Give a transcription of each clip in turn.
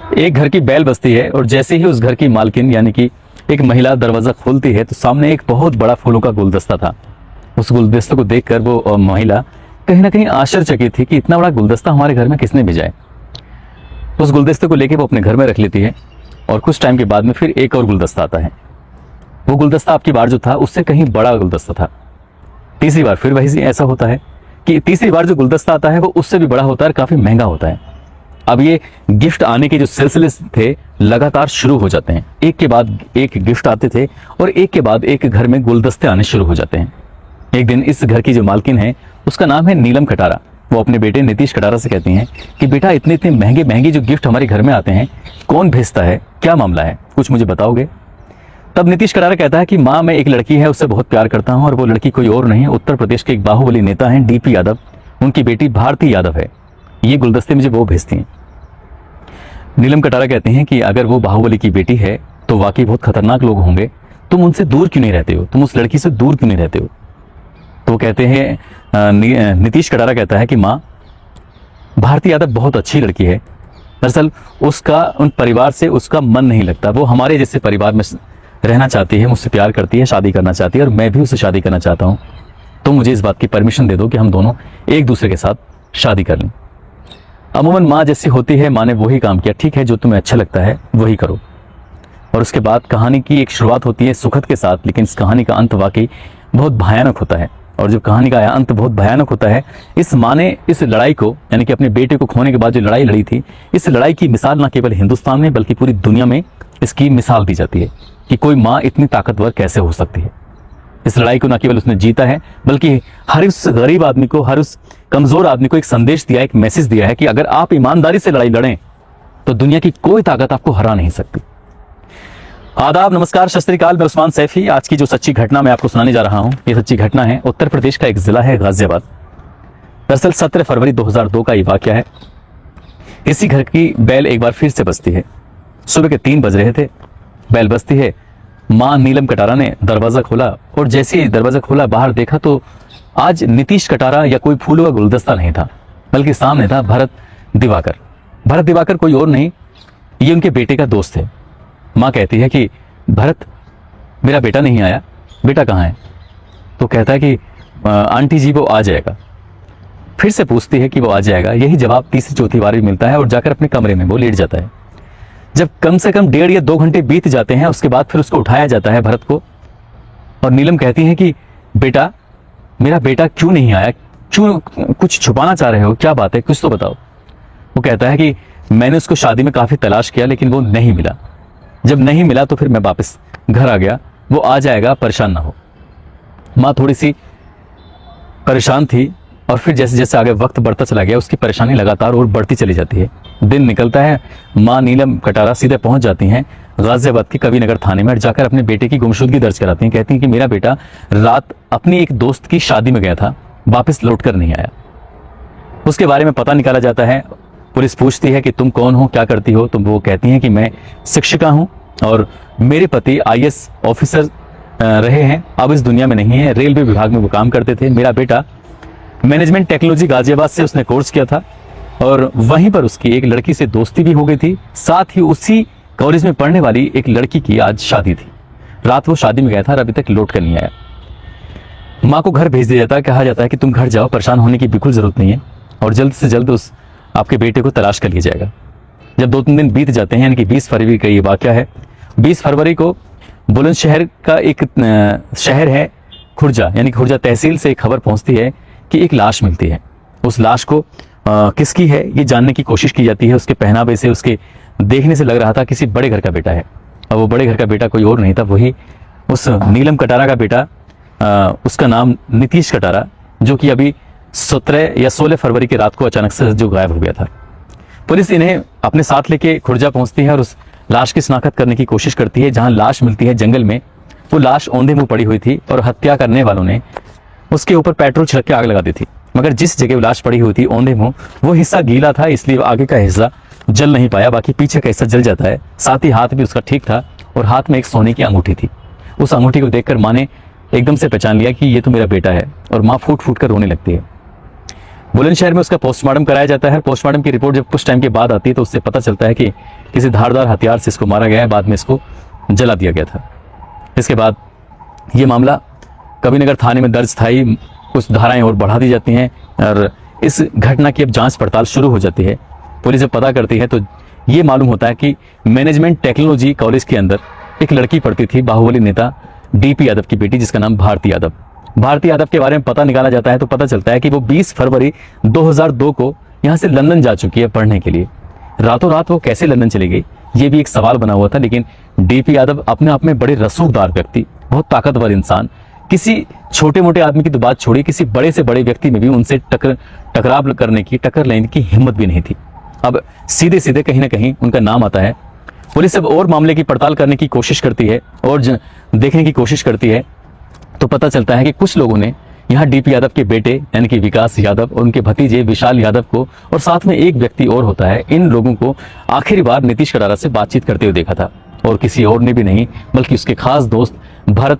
एक घर की बैल बसती है और जैसे ही उस घर की मालकिन यानी कि एक महिला दरवाजा खोलती है तो सामने एक बहुत बड़ा फूलों का गुलदस्ता था। उस गुलदस्ते को देखकर वो महिला कहीं ना कहीं आश्चर्यचकित थी कि इतना बड़ा गुलदस्ता हमारे घर में किसने भेजा है। उस गुलदस्ते को लेकर वो अपने घर में रख लेती है और कुछ टाइम के बाद में फिर एक और गुलदस्ता आता है। वो गुलदस्ता आपकी बार जो था उससे कहीं बड़ा गुलदस्ता था। तीसरी बार फिर वही ऐसा होता है कि तीसरी बार जो गुलदस्ता आता है वो उससे भी बड़ा होता है, काफी महंगा होता है। अब ये गिफ्ट आने के जो सिलसिले थे लगातार शुरू हो जाते हैं। एक के बाद एक गिफ्ट आते थे और एक के बाद एक घर में गुलदस्ते आने शुरू हो जाते हैं। एक दिन इस घर की जो मालकिन है उसका नाम है नीलम कटारा। वो अपने बेटे नीतीश कटारा से कहती हैं कि बेटा इतने इतने महंगे महंगे जो गिफ्ट हमारे घर में आते हैं कौन भेजता है, क्या मामला है, कुछ मुझे बताओगे। तब नीतीश कटारा कहता है कि माँ मैं एक लड़की है उससे बहुत प्यार करता हूँ और वो लड़की कोई और नहीं उत्तर प्रदेश के एक बाहुबली नेता हैं डीपी यादव, उनकी बेटी भारती यादव है, ये गुलदस्ते मुझे वो भेजती हैं। नीलम कटारा कहते हैं कि अगर वो बाहुबली की बेटी है तो वाकई बहुत खतरनाक लोग होंगे, तुम उनसे दूर क्यों नहीं रहते हो, तुम उस लड़की से दूर क्यों नहीं रहते हो। तो कहते हैं नीतीश कटारा कहता है कि माँ भारती यादव बहुत अच्छी लड़की है, दरअसल उसका उन परिवार से उसका मन नहीं लगता, वो हमारे जैसे परिवार में रहना चाहती है, मुझसे प्यार करती है, शादी करना चाहती है और मैं भी उससे शादी करना चाहता हूँ। तो मुझे इस बात की परमिशन दे दो कि हम दोनों एक दूसरे के साथ शादी कर लें। अमूमन माँ जैसी होती है, माँ ने वही काम किया, ठीक है जो तुम्हें अच्छा लगता है वही करो। और उसके बाद कहानी की एक शुरुआत होती है सुखद के साथ, लेकिन इस कहानी का अंत वाकई बहुत भयानक होता है। और जो कहानी का अंत बहुत भयानक होता है, इस माँ ने इस लड़ाई को यानी कि अपने बेटे को खोने के बाद जो लड़ाई लड़ी थी, इस लड़ाई की मिसाल न केवल हिंदुस्तान में बल्कि पूरी दुनिया में इसकी मिसाल दी जाती है कि कोई माँ इतनी ताकतवर कैसे हो सकती है। इस लड़ाई को न केवल उसने जीता है बल्कि हर उस गरीब आदमी को, हर उस कमजोर आदमी को एक संदेश दिया, एक मैसेज दिया है कि अगर आप ईमानदारी से लड़ाई लड़ें तो दुनिया की कोई ताकत आपको हरा नहीं सकती। आदाब, नमस्कार, सत श्री अकाल, मैं उस्मान सैफी। आज की जो सच्ची घटना मैं आपको सुनाने जा रहा हूं, ये सच्ची घटना है उत्तर प्रदेश का एक जिला है गाजियाबाद। दरअसल 17 फरवरी 2002 का ये वाकया है। इसी घर की बैल एक बार फिर से बसती है। सुबह के 3 बज रहे थे, बैल बसती है। माँ नीलम कटारा ने दरवाजा खोला और जैसे ही दरवाजा खोला बाहर देखा तो आज नीतीश कटारा या कोई फूलों का गुलदस्ता नहीं था, बल्कि सामने था भरत दिवाकर। भरत दिवाकर कोई और नहीं, ये उनके बेटे का दोस्त है। माँ कहती है कि भरत मेरा बेटा नहीं आया, बेटा कहाँ है। तो कहता है कि आंटी जी वो आ जाएगा। फिर से पूछती है कि वो आ जाएगा, यही जवाब तीसरी चौथी बार भी मिलता है और जाकर अपने कमरे में वो लेट जाता है। जब कम से कम 1.5 या 2 घंटे बीत जाते हैं उसके बाद फिर उसको उठाया जाता है भरत को, और नीलम कहती है कि बेटा मेरा बेटा क्यों नहीं आया, क्यों कुछ छुपाना चाह रहे हो, क्या बात है, कुछ तो बताओ। वो कहता है कि मैंने उसको शादी में काफी तलाश किया लेकिन वो नहीं मिला, जब नहीं मिला तो फिर मैं वापस घर आ गया, वो आ जाएगा, परेशान ना हो। माँ थोड़ी सी परेशान थी और फिर जैसे जैसे आगे वक्त बढ़ता चला गया उसकी परेशानी लगातार और बढ़ती चली जाती है। दिन निकलता है, माँ नीलम कटारा सीधे पहुंच जाती हैं गाजियाबाद के कविनगर थाने में और जाकर अपने बेटे की गुमशुदगी दर्ज कराती हैं। कहती हैं कि मेरा बेटा रात अपनी एक दोस्त की शादी में गया था, वापस लौट कर नहीं आया। उसके बारे में पता निकाला जाता है। पुलिस पूछती है कि तुम कौन हो, क्या करती हो। तो वो कहती हैं कि मैं शिक्षिका हूं और मेरे पति IAS ऑफिसर रहे हैं, अब इस दुनिया में नहीं है, रेलवे विभाग में वो काम करते थे। मेरा बेटा मैनेजमेंट टेक्नोलॉजी गाजियाबाद से उसने कोर्स किया था और वहीं पर उसकी एक लड़की से दोस्ती भी हो गई थी। साथ ही उसी कॉलेज में पढ़ने वाली एक लड़की की आज शादी थी। रात वो शादी में गया था और अभी तक लौट कर नहीं आया। माँ को घर भेज दिया जाता है, कहा जाता है कि तुम घर जाओ, परेशान होने की बिल्कुल जरूरत नहीं है और जल्द से जल्द उस आपके बेटे को तलाश कर लिया जाएगा। जब 2-3 दिन बीत जाते हैं, यानी कि 20 फरवरी का ये वाकया है। 20 फरवरी को बुलंदशहर का एक शहर है खुर्जा, यानी खुर्जा तहसील से एक खबर पहुंचती है कि एक लाश मिलती है। उस लाश को किसकी है ये जानने की कोशिश की जाती है। उसके पहनावे से, उसके देखने से लग रहा था किसी बड़े घर का बेटा है और वो बड़े घर का बेटा कोई और नहीं था, वही उस नीलम कटारा का बेटा, उसका नाम नीतीश कटारा, जो कि अभी 17 या 16 फरवरी की रात को अचानक से जो गायब हो गया था। पुलिस इन्हें अपने साथ लेके खुर्जा पहुंचती है और उस लाश की शिनाख्त करने की कोशिश करती है। जहां लाश मिलती है जंगल में, वो लाश औंधे मुंह पड़ी हुई थी और हत्या करने वालों ने उसके ऊपर पेट्रोल छिड़क के आग लगा दी थी। मगर जिस जगह वो लाश पड़ी हुई थी औंधे मुंह, वो हिस्सा गीला था, इसलिए आगे का हिस्सा जल नहीं पाया, बाकी पीछे का हिस्सा जल जाता है। साथ ही हाथ भी उसका ठीक था और हाथ में एक सोने की अंगूठी थी। उस अंगूठी को देखकर माँ ने एकदम से पहचान लिया कि ये तो मेरा बेटा है और माँ फूट फूट कर रोने लगती है। बुलंदशहर में उसका पोस्टमार्टम कराया जाता है। पोस्टमार्टम की रिपोर्ट जब कुछ टाइम के बाद आती है तो उससे पता चलता है कि किसी धारदार हथियार से इसको मारा गया है, बाद में इसको जला दिया गया था। इसके बाद ये मामला कबीरनगर थाने में दर्ज था ही, कुछ धाराएं और बढ़ा दी जाती हैं और इस घटना की अब जांच पड़ताल शुरू हो जाती है। पुलिस जब पता करती है तो ये मालूम होता है कि मैनेजमेंट टेक्नोलॉजी कॉलेज के अंदर एक लड़की पढ़ती थी, बाहुबली नेता डीपी यादव की बेटी, जिसका नाम भारती यादव। भारती यादव के बारे में पता निकाला जाता है तो पता चलता है कि वो 20 फरवरी 2002 को यहाँ से लंदन जा चुकी है पढ़ने के लिए। रातों रात वो कैसे लंदन चली गई, ये भी एक सवाल बना हुआ था। लेकिन डीपी यादव अपने आप में बड़े रसूखदार व्यक्ति, बहुत ताकतवर इंसान, किसी छोटे मोटे आदमी की तो बात छोड़ी, किसी बड़े से बड़े व्यक्ति में भी उनसे टकराव करने की, टक्कर लेने की हिम्मत भी नहीं थी। अब सीधे सीधे कहीं ना कहीं उनका नाम आता है। पुलिस अब और मामले की पड़ताल करने की कोशिश करती है और देखने की कोशिश करती है तो पता चलता है कि कुछ लोगों ने यहाँ डीपी यादव के बेटे यानी कि विकास यादव और उनके भतीजे विशाल यादव को, और साथ में एक व्यक्ति और होता है, इन लोगों को आखिरी बार नीतीश कटारा से बातचीत करते हुए देखा था। और किसी और ने भी नहीं बल्कि उसके खास दोस्त भरत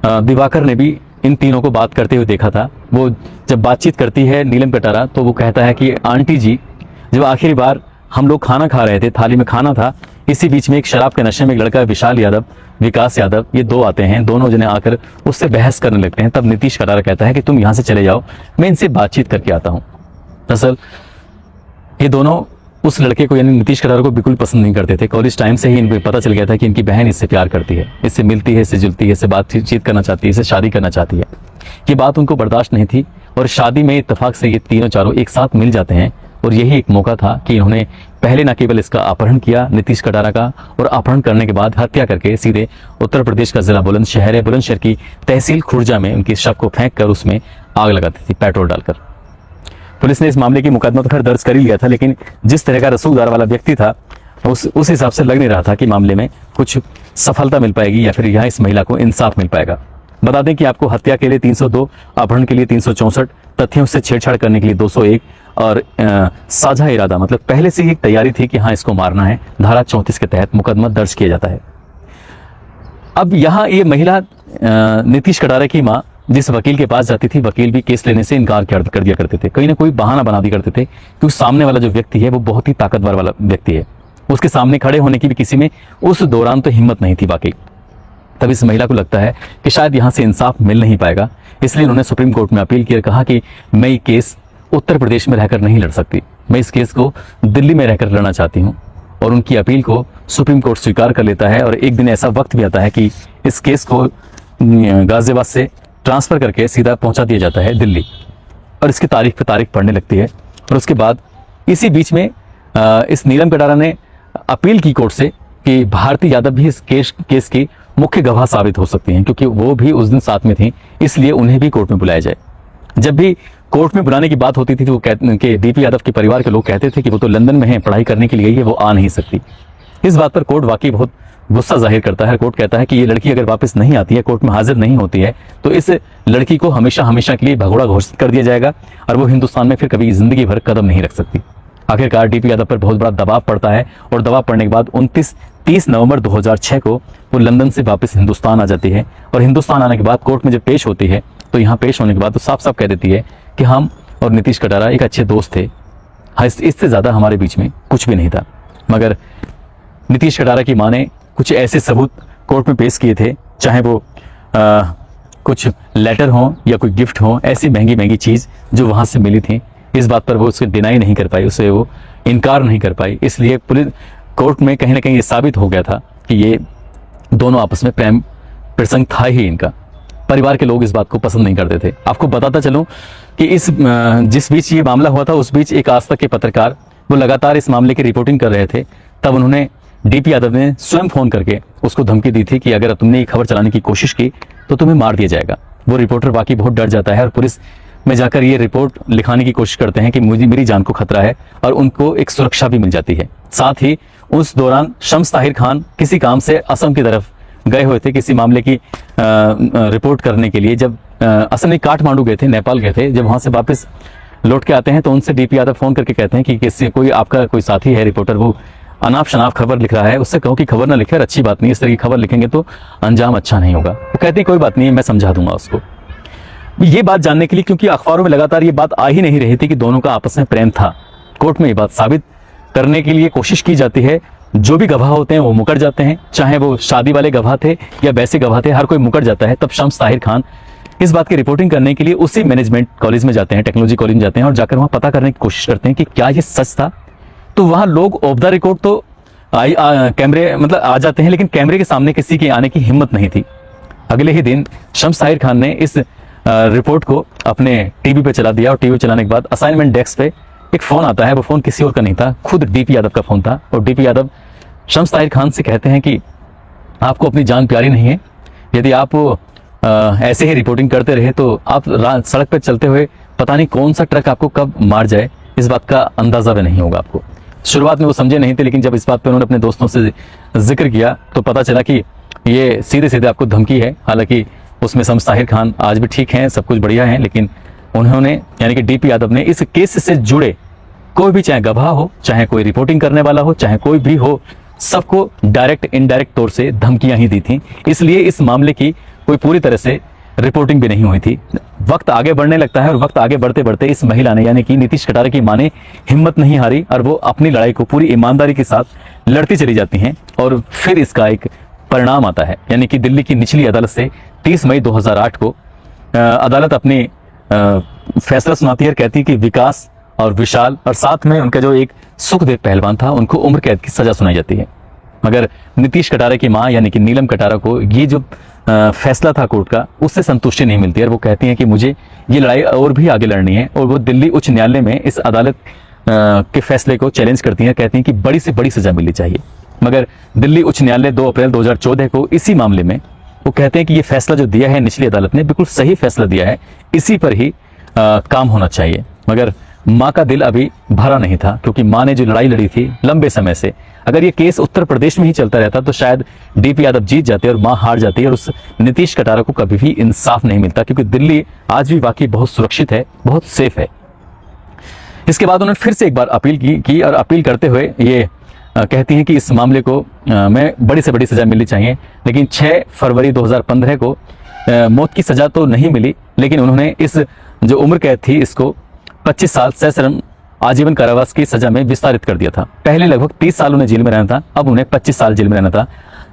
दिवाकर ने भी इन तीनों को बात करते हुए देखा था। वो जब बातचीत करती है नीलम कटारा तो वो कहता है कि आंटी जी, जब आखिरी बार हम लोग खाना खा रहे थे, थाली में खाना था, इसी बीच में एक शराब के नशे में एक लड़का विशाल यादव, विकास यादव, ये दो आते हैं। दोनों जने आकर उससे बहस करने लगते हैं। तब नीतीश कटारा कहता है कि तुम यहाँ से चले जाओ, मैं इनसे बातचीत करके आता हूँ। दरअसल ये दोनों उस लड़के को यानी नीतीश कटारा को बिल्कुल पसंद नहीं करते थे। कॉलेज टाइम से ही इनको पता चल गया था कि इनकी बहन इससे प्यार करती है, इससे मिलती है, इससे जुलती है, इससे बातचीत करना चाहती है, इससे शादी करना चाहती है। ये बात उनको बर्दाश्त नहीं थी और शादी में इत्तेफाक से ये तीनों चारों एक साथ मिल जाते हैं। और यही एक मौका था कि इन्होंने पहले न केवल इसका अपहरण किया नीतीश कटारा का, और अपहरण करने के बाद हत्या करके सीधे उत्तर प्रदेश का जिला बुलंदशहर है, बुलंदशहर की तहसील खुर्जा में उनकी शव को फेंक कर उसमें आग लगाती थी पेट्रोल डालकर। पुलिस ने इस मामले की मुकदमा तो खैर दर्ज कर ही लिया था, लेकिन जिस तरह का रसूखदार वाला व्यक्ति था उस हिसाब से लग नहीं रहा था कि मामले में कुछ सफलता मिल पाएगी या फिर यहाँ इस महिला को इंसाफ मिल पाएगा। बता दें कि आपको हत्या के लिए 302, अपहरण के लिए 364, तथ्यों से छेड़छाड़ करने के लिए 201 और साझा इरादा मतलब पहले से ही एक तैयारी थी कि हाँ इसको मारना है, धारा 34 के तहत मुकदमा दर्ज किया जाता है। अब यहाँ ये महिला नीतीश कटारा की माँ जिस वकील के पास जाती थी, वकील भी केस लेने से इनकार कर दिया करते थे, कोई ना कोई बहाना बना दिया करते थे, क्योंकि सामने वाला जो व्यक्ति है वो बहुत ही ताकतवर वाला व्यक्ति है, उसके सामने खड़े होने की भी किसी में उस दौरान तो हिम्मत नहीं थी वाकई। तब इस महिला को लगता है कि शायद यहाँ से इंसाफ मिल नहीं पाएगा, इसलिए उन्होंने सुप्रीम कोर्ट में अपील की, कहा कि मैं ये केस उत्तर प्रदेश में रहकर नहीं लड़ सकती, मैं इस केस को दिल्ली में रहकर लड़ना चाहती हूँ। और उनकी अपील को सुप्रीम कोर्ट स्वीकार कर लेता है और एक दिन ऐसा वक्त भी आता है कि इस केस को गाजियाबाद से ट्रांसफर करके सीधा पहुंचा दिया जाता है दिल्ली, और इसकी तारीख पे तारीख पड़ने लगती है। और उसके बाद इसी बीच में इस नीलम कटारा ने अपील की कोर्ट से कि भारती यादव भी इस केस की मुख्य गवाह साबित हो सकती हैं, क्योंकि वो भी उस दिन साथ में थी, इसलिए उन्हें भी कोर्ट में बुलाया जाए। जब भी कोर्ट में बुलाने की बात होती थी तो वो कहते कि डीपी यादव के परिवार के लोग कहते थे कि वो तो लंदन में है, पढ़ाई करने के लिए है, वो आ नहीं सकती। इस बात पर कोर्ट वाकई बहुत गुस्सा जाहिर करता है। कोर्ट कहता है कि ये लड़की अगर वापस नहीं आती है, कोर्ट में हाजिर नहीं होती है, तो इस लड़की को हमेशा हमेशा के लिए भगोड़ा घोषित कर दिया जाएगा और वो हिंदुस्तान में फिर कभी जिंदगी भर कदम नहीं रख सकती। आखिरकार डीपी यादव पर बहुत बड़ा दबाव पड़ता है और दबाव पड़ने के बाद 30 नवंबर 2006 को वो लंदन से वापस हिंदुस्तान आ जाती है। और हिंदुस्तान आने के बाद कोर्ट में जब पेश होती है तो यहाँ पेश होने के बाद तो साफ साफ कह देती है कि हम और नीतीश कटारा एक अच्छे दोस्त थे, हाँ इससे ज्यादा हमारे बीच में कुछ भी नहीं था। मगर नीतीश कटारा की मां ने कुछ ऐसे सबूत कोर्ट में पेश किए थे, चाहे वो कुछ लेटर हो या कोई गिफ्ट हो, ऐसी महंगी महंगी चीज जो वहां से मिली थी, इस बात पर वो उसे डिनाई नहीं कर पाई, उसे वो इनकार नहीं कर पाई। इसलिए पुलिस कोर्ट में कहीं ना कहीं ये साबित हो गया था कि ये दोनों आपस में प्रेम प्रसंग था ही इनका। परिवार के लोग इस बात को पसंद नहीं करते थे। आपको बताता चलूं कि जिस बीच ये मामला हुआ था उस बीच एक आज तक के पत्रकार वो लगातार इस मामले की रिपोर्टिंग कर रहे थे। तब उन्होंने डीपी यादव ने स्वयं फोन करके उसको धमकी दी थी कि अगर तुमने ये खबर चलाने की कोशिश की तो तुम्हें मार दिया जाएगा। वो रिपोर्टर वाकई बहुत डर जाता है और पुलिस में जाकर ये रिपोर्ट लिखाने की कोशिश करते हैं कि मेरी जान को खतरा है, और उनको एक सुरक्षा भी मिल जाती है। साथ ही उस दौरान शम्स ताहिर खान किसी काम से असम की तरफ गए हुए थे किसी मामले की रिपोर्ट करने के लिए। जब असम में काठमांडू गए थे, नेपाल गए थे, जब वहां से वापस लौट के आते हैं तो उनसे डीपी यादव फोन करके कहते हैं कि किसी कोई आपका कोई साथी है रिपोर्टर, वो अनाप शनाप खबर लिख रहा है, उससे कहो कि खबर ना लिखे, अच्छी बात नहीं, इस तरह की खबर लिखेंगे तो अंजाम अच्छा नहीं होगा। वो कहते हैं कोई बात नहीं, मैं समझा दूंगा उसको। ये बात जानने के लिए, क्योंकि अखबारों में लगातार ये बात आ ही नहीं रही थी कि दोनों का आपस में प्रेम था। कोर्ट में ये बात साबित करने के लिए कोशिश की जाती है, जो भी गवाह होते हैं वो मुकर जाते हैं, चाहे वो शादी वाले गवाह थे या वैसे गवाह थे, हर कोई मुकर जाता है। तब शम्स ताहिर खान इस बात की रिपोर्टिंग करने के लिए उसी मैनेजमेंट कॉलेज में जाते हैं, टेक्नोलॉजी कॉलेज में जाते हैं और जाकर वहां पता करने की कोशिश करते हैं कि क्या ये सच था। तो वहां लोग ऑफ द रिकॉर्ड तो कैमरे मतलब आ जाते हैं, लेकिन कैमरे के सामने किसी के आने की हिम्मत नहीं थी। अगले ही दिन शम्स ताहिर खान ने इस रिपोर्ट को अपने टीवी पे चला दिया और टीवी चलाने के बाद असाइनमेंट डेस्क पे एक फोन आता है। वो फोन किसी और का नहीं था, खुद डीपी यादव का फोन था। और डीपी यादव शम्स ताहिर खान से कहते हैं कि आपको अपनी जान प्यारी नहीं है, यदि आप ऐसे ही रिपोर्टिंग करते रहे तो आप सड़क पर चलते हुए पता नहीं कौन सा ट्रक आपको कब मार जाए, इस बात का अंदाजा भी नहीं होगा आपको। शुरुआत में वो समझे नहीं थे, लेकिन जब इस बात पर उन्होंने अपने दोस्तों से जिक्र किया तो पता चला कि ये सीधे सीधे आपको धमकी है। हालांकि उसमें शम्स ताहिर खान आज भी ठीक हैं, सब कुछ बढ़िया है, लेकिन उन्होंने यानी कि डीपी यादव ने इस केस से जुड़े कोई भी, चाहे गवाह हो, चाहे कोई रिपोर्टिंग करने वाला हो, चाहे कोई भी हो, सबको डायरेक्ट इनडायरेक्ट तौर से धमकियां ही दी थी। इसलिए इस मामले की कोई पूरी तरह से रिपोर्टिंग भी नहीं हुई थी। वक्त आगे बढ़ने लगता है और वक्त आगे बढ़ते बढ़ते इस महिला ने यानी कि नीतीश कटारे की मां ने हिम्मत नहीं हारी और वो अपनी लड़ाई को पूरी ईमानदारी के साथ लड़ती चली जाती हैं। और फिर इसका एक परिणाम आता है, यानी कि दिल्ली की निचली अदालत से 30 मई 2008 को अदालत अपनी फैसला सुनाती है और कहती है कि विकास और विशाल और साथ में उनका जो एक सुखदेव पहलवान था उनको उम्र कैद की सजा सुनाई जाती है। मगर नीतीश कटारे की मां यानी कि नीलम कटारा को ये जो फैसला था कोर्ट का, उससे संतुष्टि नहीं मिलती है और वो कहती हैं कि मुझे ये लड़ाई और भी आगे लड़नी है। और वो दिल्ली उच्च न्यायालय में इस अदालत के फैसले को चैलेंज करती हैं, कहती हैं कि बड़ी से बड़ी सजा मिलनी चाहिए। मगर दिल्ली उच्च न्यायालय 2 अप्रैल 2014 को इसी मामले में वो कहते हैं कि ये फैसला जो दिया है निचली अदालत ने बिल्कुल सही फैसला दिया है, इसी पर ही काम होना चाहिए। मगर मां का दिल अभी भरा नहीं था, क्योंकि मां ने जो लड़ाई लड़ी थी लंबे समय से, अगर ये केस उत्तर प्रदेश में ही चलता रहता तो शायद डीपी यादव जीत जाते और मां हार जाती और उस नीतीश कटारा को कभी भी इंसाफ नहीं मिलता, क्योंकि दिल्ली आज भी वाकई बहुत सुरक्षित है, बहुत सेफ है। इसके बाद उन्होंने फिर से एक बार अपील की और अपील करते हुए ये कहती हैं कि इस मामले को में बड़ी से बड़ी सजा मिलनी चाहिए। लेकिन 6 फरवरी 2015 को मौत की सजा तो नहीं मिली, लेकिन उन्होंने इस जो उम्र कैद थी इसको 25 साल सश्रम आजीवन कारावास की सजा में विस्तारित कर दिया था। पहले लगभग 30 साल उन्हें जेल में रहना था, अब उन्हें 25 साल जेल में रहना था।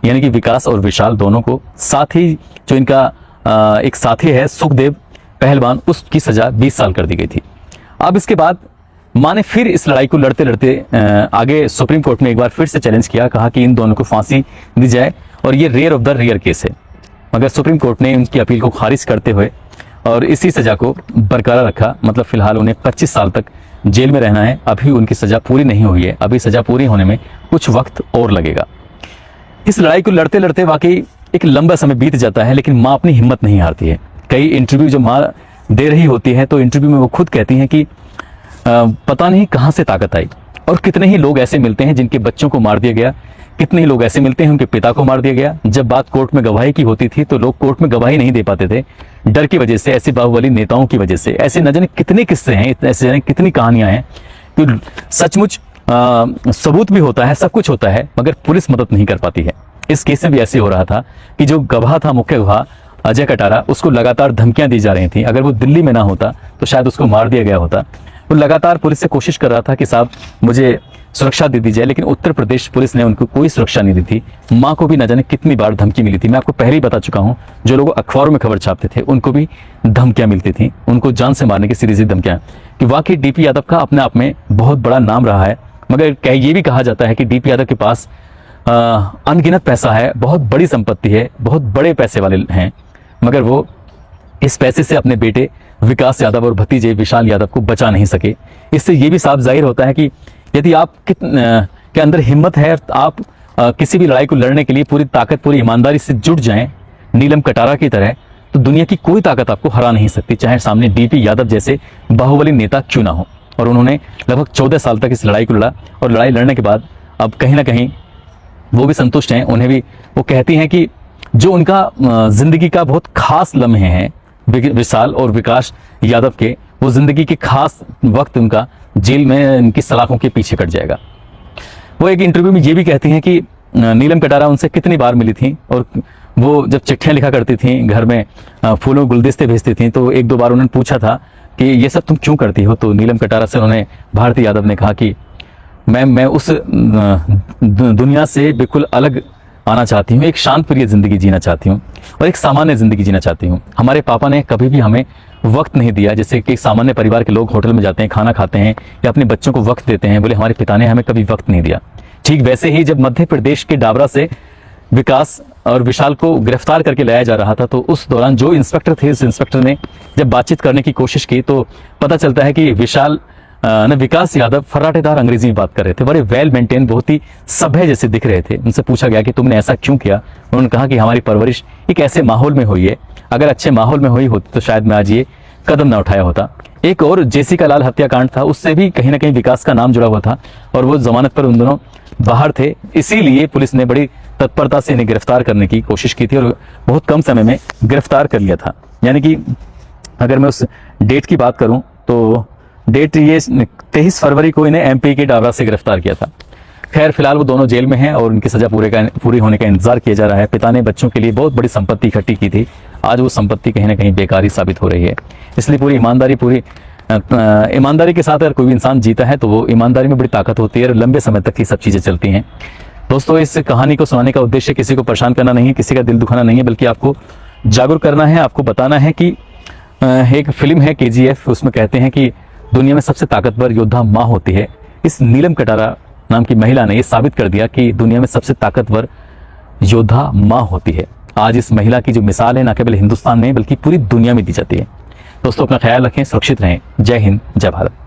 यानी कि विकास और विशाल दोनों को, साथ ही जो इनका एक साथी है सुखदेव पहलवान, उसकी सजा 20 साल कर दी गई थी। अब इसके बाद मां ने फिर इस लड़ाई को लड़ते लड़ते आगे सुप्रीम कोर्ट में एक बार फिर से चैलेंज किया, कहा कि इन दोनों को फांसी दी जाए और ये rare of the rare case है। मगर सुप्रीम कोर्ट ने उनकी अपील को खारिज करते हुए और इसी सजा को बरकरार रखा। मतलब फिलहाल उन्हें 25 साल तक जेल में रहना है। अभी उनकी सजा पूरी नहीं हुई है, अभी सजा पूरी होने में कुछ वक्त और लगेगा। इस लड़ाई को लड़ते लड़ते वाकई एक लंबा समय बीत जाता है, लेकिन मां अपनी हिम्मत नहीं हारती है। कई इंटरव्यू जो मां दे रही होती है तो इंटरव्यू में वो खुद कहती हैं कि पता नहीं कहां से ताकत आई और कितने ही लोग ऐसे मिलते हैं जिनके बच्चों को मार दिया गया, कितने ही लोग ऐसे मिलते हैं उनके पिता को मार दिया गया। जब बात कोर्ट में गवाही की होती थी तो लोग कोर्ट में गवाही नहीं दे पाते थे, डर की वजह से, ऐसे बाहुबली नेताओं की वजह से। ऐसे न जाने कितने किस्से हैं, ऐसे जाने कितनी कहानियां हैं कि सचमुच सबूत भी होता है, सब कुछ होता है, मगर पुलिस मदद नहीं कर पाती है। इस केस में भी ऐसे हो रहा था कि जो गवाह था, मुख्य गवाह अजय कटारा, उसको लगातार धमकियां दी जा रही थी। अगर वो दिल्ली में ना होता तो शायद उसको मार दिया गया होता। वो लगातार पुलिस से कोशिश कर रहा था कि साहब मुझे सुरक्षा दे दी जाए, लेकिन उत्तर प्रदेश पुलिस ने उनको कोई सुरक्षा नहीं दी थी। मां को भी न जाने कितनी बार धमकी मिली थी। मैं आपको पहले ही बता चुका हूं, जो लोग अखबारों में खबर छापते थे उनको भी धमकियां मिलती थी, उनको जान से मारने की सीधी सी धमकियां। कि वाकई डीपी यादव का अपने आप में बहुत बड़ा नाम रहा है। मगर ये भी कहा जाता है कि डीपी यादव के पास अनगिनत पैसा है, बहुत बड़ी संपत्ति है, बहुत बड़े पैसे वाले हैं, मगर वो इस पैसे से अपने बेटे विकास यादव और भतीजे विशाल यादव को बचा नहीं सके। इससे ये भी साफ जाहिर होता है कि यदि आप के अंदर हिम्मत है, आप किसी भी लड़ाई को लड़ने के लिए पूरी ताकत, पूरी ईमानदारी से जुट जाएं नीलम कटारा की तरह, तो दुनिया की कोई ताकत आपको हरा नहीं सकती, चाहे सामने डीपी यादव जैसे बाहुबली नेता क्यों ना हो। और उन्होंने लगभग 14 साल तक इस लड़ाई को लड़ा और लड़ाई लड़ने के बाद अब कहीं ना कहीं वो भी संतुष्ट हैं। उन्हें भी वो कहती हैं कि जो उनका जिंदगी का बहुत खास लम्हे हैं विशाल और विकास यादव के, वो जिंदगी के खास वक्त उनका जेल में इनकी सलाखों के पीछे कट जाएगा। वो एक इंटरव्यू में ये भी कहती हैं कि नीलम कटारा उनसे कितनी बार मिली थी और वो जब चिट्ठियां लिखा करती थी घर में, फूलों गुलदस्ते भेजती थी, तो एक दो बार उन्होंने पूछा था कि ये सब तुम क्यों करती हो। तो नीलम कटारा से उन्होंने, भारती यादव ने कहा कि मैं उस दुनिया से बिल्कुल अलग आना चाहती हूँ, एक शांत प्रिय जिंदगी जीना चाहती हूँ और एक सामान्य जिंदगी जीना चाहती हूँ। हमारे पापा ने कभी भी हमें वक्त नहीं दिया, जैसे कि सामान्य परिवार के लोग होटल में जाते हैं, खाना खाते हैं या अपने बच्चों को वक्त देते हैं, बोले हमारे पिता ने हमें कभी वक्त नहीं दिया। ठीक वैसे ही जब मध्य प्रदेश के डाबरा से विकास और विशाल को गिरफ्तार करके लाया जा रहा था, तो उस दौरान जो इंस्पेक्टर थे, उस इंस्पेक्टर ने जब बातचीत करने की कोशिश की तो पता चलता है कि विशाल ने विकास यादव फर्राटेदार अंग्रेजी में बात कर रहे थे, बड़े वेल मेंटेन, बहुत ही सभ्य जैसे दिख रहे थे। उनसे पूछा गया कि तुमने ऐसा क्यों किया। उन्होंने कहा कि हमारी परवरिश एक ऐसे माहौल में हुई है, अगर अच्छे माहौल में हुई होती तो शायद मैं आज ये कदम न उठाया होता। एक और जेसिका लाल हत्याकांड था, उससे भी कहीं ना कहीं विकास का नाम जुड़ा हुआ था और वो जमानत पर उन दोनों बाहर थे, इसीलिए पुलिस ने बड़ी तत्परता से इन्हें गिरफ्तार करने की कोशिश की थी और बहुत कम समय में गिरफ्तार कर लिया था। यानी कि अगर मैं उस डेट की बात करूं तो डेट ये 23 फरवरी को इन्हें एमपी के डाबरा से गिरफ्तार किया था। खैर फिलहाल वो दोनों जेल में हैं और उनकी सजा पूरी होने का इंतजार किया जा रहा है। पिता ने बच्चों के लिए बहुत बड़ी संपत्ति इकट्ठी की थी, आज वो संपत्ति कहीं ना कहीं बेकारी साबित हो रही है। इसलिए पूरी ईमानदारी के साथ अगर कोई भी इंसान जीता है तो वो ईमानदारी में बड़ी ताकत होती है और लंबे समय तक ये सब चीजें चलती हैं। दोस्तों, इस कहानी को सुनाने का उद्देश्य किसी को परेशान करना नहीं है, किसी का दिल दुखाना नहीं है, बल्कि आपको जागरूक करना है, आपको बताना है कि एक फिल्म है KGF, उसमें कहते हैं कि दुनिया में सबसे ताकतवर योद्धा माँ होती है। इस नीलम कटारा नाम की महिला ने यह साबित कर दिया कि दुनिया में सबसे ताकतवर योद्धा माँ होती है। आज इस महिला की जो मिसाल है न केवल हिंदुस्तान में बल्कि पूरी दुनिया में दी जाती है। दोस्तों, अपना ख्याल रखें, सुरक्षित रहें। जय हिंद, जय भारत।